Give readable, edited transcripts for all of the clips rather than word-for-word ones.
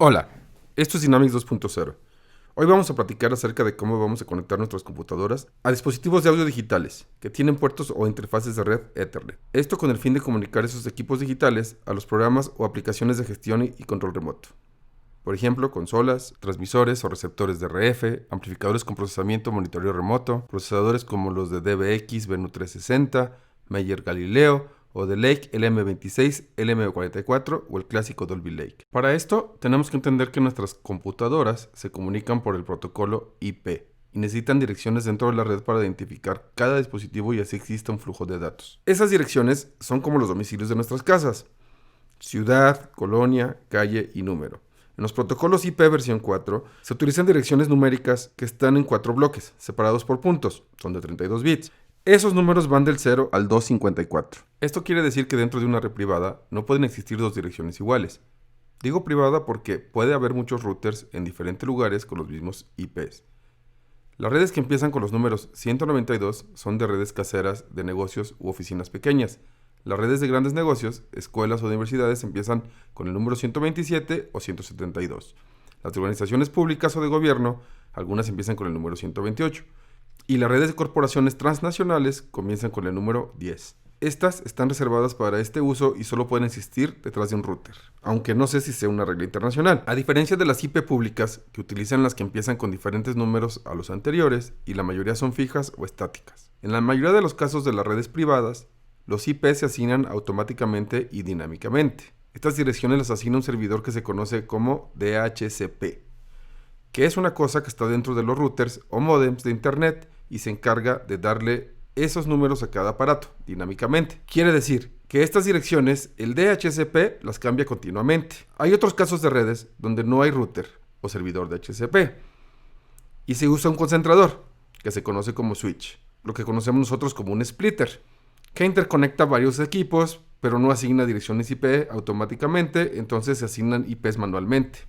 Hola, esto es Dynamics 2.0. Hoy vamos a platicar acerca de cómo vamos a conectar nuestras computadoras a dispositivos de audio digitales que tienen puertos o interfaces de red Ethernet. Esto con el fin de comunicar esos equipos digitales a los programas o aplicaciones de gestión y control remoto. Por ejemplo, consolas, transmisores o receptores de RF, amplificadores con procesamiento o monitoreo remoto, procesadores como los de DBX Venue 360, Meyer Galileo o de Lake LM26, LM44 o el clásico Dolby Lake. Para esto, tenemos que entender que nuestras computadoras se comunican por el protocolo IP y necesitan direcciones dentro de la red para identificar cada dispositivo y así exista un flujo de datos. Esas direcciones son como los domicilios de nuestras casas: ciudad, colonia, calle y número. En los protocolos IP versión 4 se utilizan direcciones numéricas que están en 4 bloques, separados por puntos, son de 32 bits. Esos números van del 0 al 254. Esto quiere decir que dentro de una red privada no pueden existir dos direcciones iguales. Digo privada porque puede haber muchos routers en diferentes lugares con los mismos IPs. Las redes que empiezan con los números 192 son de redes caseras de negocios u oficinas pequeñas. Las redes de grandes negocios, escuelas o universidades empiezan con el número 127 o 172. Las organizaciones públicas o de gobierno, algunas empiezan con el número 128. Y las redes de corporaciones transnacionales comienzan con el número 10. Estas están reservadas para este uso y solo pueden existir detrás de un router, aunque no sé si sea una regla internacional. A diferencia de las IP públicas, que utilizan las que empiezan con diferentes números a los anteriores, y la mayoría son fijas o estáticas. En la mayoría de los casos de las redes privadas, los IP se asignan automáticamente y dinámicamente. Estas direcciones las asigna un servidor que se conoce como DHCP, que es una cosa que está dentro de los routers o modems de internet y se encarga de darle esos números a cada aparato dinámicamente. Quiere decir que estas direcciones, el DHCP las cambia continuamente. Hay otros casos de redes donde no hay router o servidor DHCP y se usa un concentrador, que se conoce como switch, lo que conocemos nosotros como un splitter, que interconecta varios equipos, pero no asigna direcciones IP automáticamente, entonces se asignan IPs manualmente,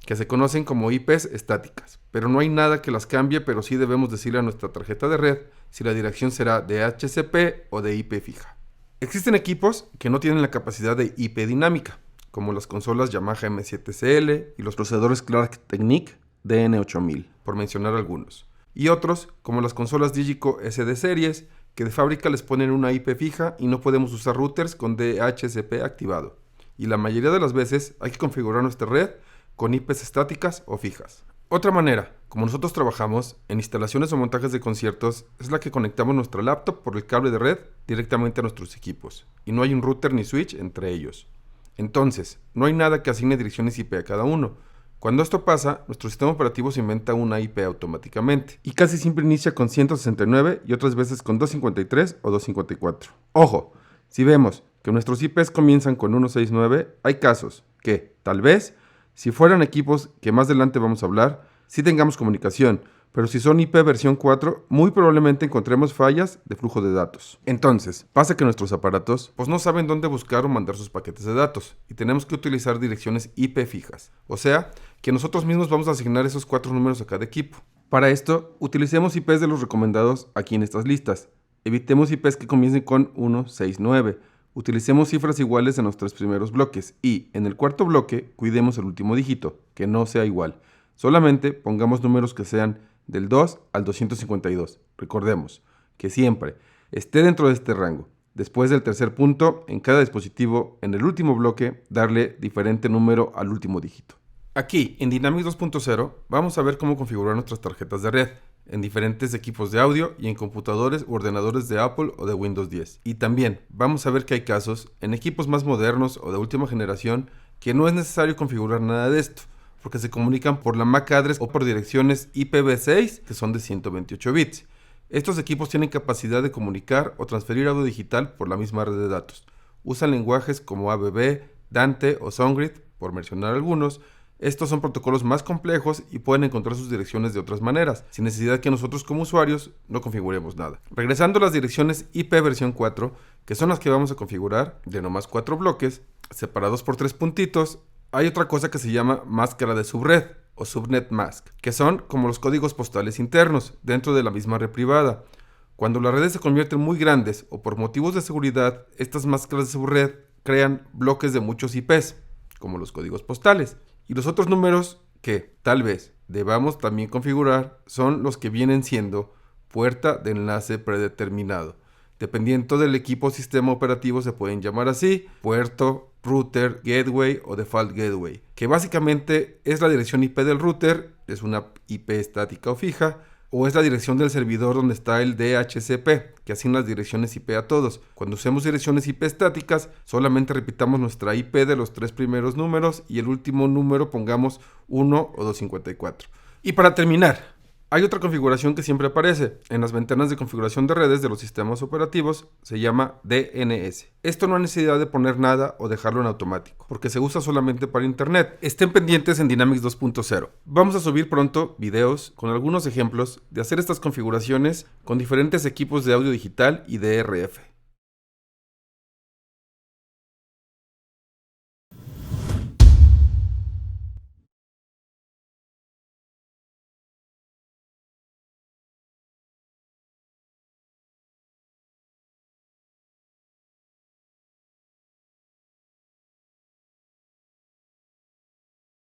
que se conocen como IPs estáticas, pero no hay nada que las cambie, pero sí debemos decirle a nuestra tarjeta de red si la dirección será de DHCP o de IP fija. Existen equipos que no tienen la capacidad de IP dinámica, como las consolas Yamaha M7CL y los procesadores Clark Technic DN8000, por mencionar algunos. Y otros, como las consolas Digico SD Series, que de fábrica les ponen una IP fija y no podemos usar routers con DHCP activado. Y la mayoría de las veces hay que configurar nuestra red con IPs estáticas o fijas. Otra manera, como nosotros trabajamos en instalaciones o montajes de conciertos, es la que conectamos nuestra laptop por el cable de red directamente a nuestros equipos, y no hay un router ni switch entre ellos. Entonces, no hay nada que asigne direcciones IP a cada uno. Cuando esto pasa, nuestro sistema operativo se inventa una IP automáticamente, y casi siempre inicia con 169 y otras veces con 253 o 254. Ojo, si vemos que nuestros IPs comienzan con 169, hay casos que, tal vez, si fueran equipos que más adelante vamos a hablar, sí tengamos comunicación, pero si son IP versión 4, muy probablemente encontremos fallas de flujo de datos. Entonces, pasa que nuestros aparatos pues no saben dónde buscar o mandar sus paquetes de datos, y tenemos que utilizar direcciones IP fijas, o sea, que nosotros mismos vamos a asignar esos 4 números a cada equipo. Para esto, utilicemos IPs de los recomendados aquí en estas listas. Evitemos IPs que comiencen con 169. Utilicemos cifras iguales en los 3 primeros bloques y, en el cuarto bloque, cuidemos el último dígito, que no sea igual. Solamente pongamos números que sean del 2 al 252. Recordemos que siempre esté dentro de este rango. Después del tercer punto, en cada dispositivo, en el último bloque, darle diferente número al último dígito. Aquí, en Dynamics 2.0, vamos a ver cómo configurar nuestras tarjetas de red en diferentes equipos de audio y en computadores u ordenadores de Apple o de Windows 10. Y también vamos a ver que hay casos en equipos más modernos o de última generación que no es necesario configurar nada de esto, porque se comunican por la MAC address o por direcciones IPv6 que son de 128 bits. Estos equipos tienen capacidad de comunicar o transferir audio digital por la misma red de datos. Usan lenguajes como ABB, Dante o SoundGrid, por mencionar algunos. Estos son protocolos más complejos y pueden encontrar sus direcciones de otras maneras, sin necesidad que nosotros como usuarios no configuremos nada. Regresando a las direcciones IP versión 4, que son las que vamos a configurar, de nomás 4 bloques, separados por 3 puntitos, hay otra cosa que se llama máscara de subred o subnet mask, que son como los códigos postales internos dentro de la misma red privada. Cuando las redes se convierten muy grandes o por motivos de seguridad, estas máscaras de subred crean bloques de muchos IPs, como los códigos postales, Y los otros números que tal vez debamos también configurar son los que vienen siendo puerta de enlace predeterminado. Dependiendo del equipo o sistema operativo se pueden llamar así: puerto, router, gateway o default gateway, que básicamente es la dirección IP del router, es una IP estática o fija, o es la dirección del servidor donde está el DHCP, que asigna las direcciones IP a todos. Cuando usemos direcciones IP estáticas, solamente repitamos nuestra IP de los 3 primeros números y el último número pongamos 1 o 254. Y para terminar, hay otra configuración que siempre aparece en las ventanas de configuración de redes de los sistemas operativos, se llama DNS. Esto no hay necesidad de poner nada o dejarlo en automático, porque se usa solamente para internet. Estén pendientes en Dynamics 2.0. Vamos a subir pronto videos con algunos ejemplos de hacer estas configuraciones con diferentes equipos de audio digital y DRF.